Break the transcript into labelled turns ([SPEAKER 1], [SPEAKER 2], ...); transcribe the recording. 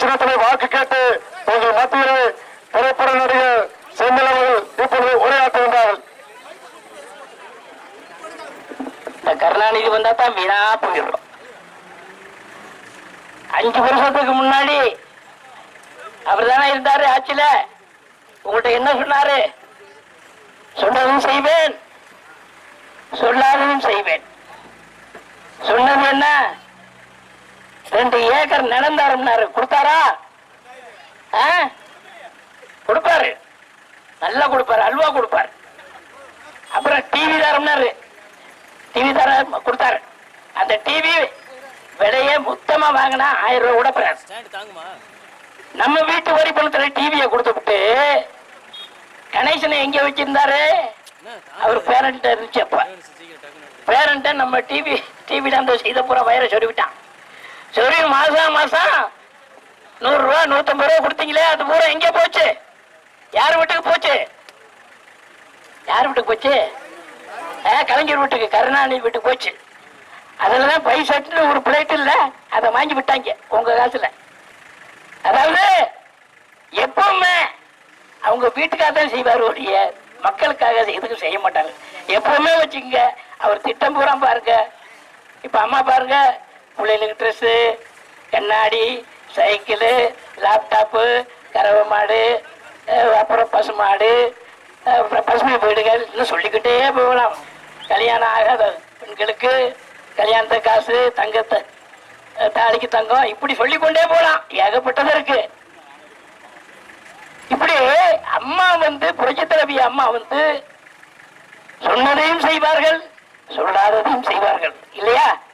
[SPEAKER 1] சின்னத்திலே வாக்கு கேட்டு உங்கள் மத்தியிலே திரைப்பட நடிகர் செந்தில் அவர்கள் இப்பொழுது உரையாற்றுகின்றார்கள்.
[SPEAKER 2] இந்த கருணாநிதி வந்தா தான் வீணா போயிடும். 5 வருஷத்துக்கு முன்னாடி அவர் தானே இருந்தாரு ஆட்சியில. உங்கள்கிட்ட என்ன சொன்னாரு? சொன்னதும் செய்வேன், சொல்லாததும் செய்வேன். சொன்னது என்ன? 2 ஏக்கர் நிலந்தாருன்னாரு. கொடுத்தாரா? கொடுப்பாரு, நல்லா கொடுப்பாரு, அல்வா கொடுப்பாரு. அப்புறம் டிவி தரம்னாரு. டிவி தர கொடுத்தாரு. அந்த டிவி விலையே மொத்தமா வாங்கினா 1000 ரூபாய் கூட பெறாது. நம்ம வீட்டு வரி பணத்துல டிவியை கொடுத்துட்டு கணேசனை எங்க வச்சிருந்தாரு? அவர் பேரண்ட் இருந்துச்சு. அப்ப பேரண்ட நம்ம டிவில அந்த செய்த பூரா வயிறை சொல்லிவிட்டான். சரி, மாசம் 100 ரூபா 150 ரூபா கொடுத்தீங்களே, அது பூரா எங்க போச்சு? யார் வீட்டுக்கு போச்சு? யார் வீட்டுக்கு போச்சு? கலைஞர் வீட்டுக்கு, கருணாநிதி வீட்டுக்கு போச்சு. அதுலதான் பைசட்டு ஒரு பிளேட் இல்ல, அதை வாங்கி விட்டாங்க உங்க காசுல. அதாவது எப்பவுமே அவங்க வீட்டுக்காக தான் செய்வார், ஒழிய மக்களுக்காக எதுக்கும் செய்ய மாட்டாங்க. எப்பவுமே வச்சுக்கோங்க. அவர் திட்டம் பூரா பாருங்க. இப்ப அம்மா பாருங்க, பிள்ளைகளுக்கு ட்ரெஸ்ஸு, கண்ணாடி, சைக்கிளு, லேப்டாப்பு, கறவை மாடு, அப்புறம் பசு மாடு, அப்புறம் பசுமை வீடுகள், இன்னும் சொல்லிக்கிட்டே போகலாம். கல்யாணம் ஆகாத பெண்களுக்கு கல்யாணத்தை காசு, தங்கத்தை தாலிக்கு தங்கம், இப்படி சொல்லிக்கொண்டே போகலாம். ஏகப்பட்டது இருக்கு. இப்படி அம்மா புரட்சி தலைவி அம்மா சொன்னதையும் செய்வார்கள், சொல்லாததையும் செய்வார்கள் இல்லையா?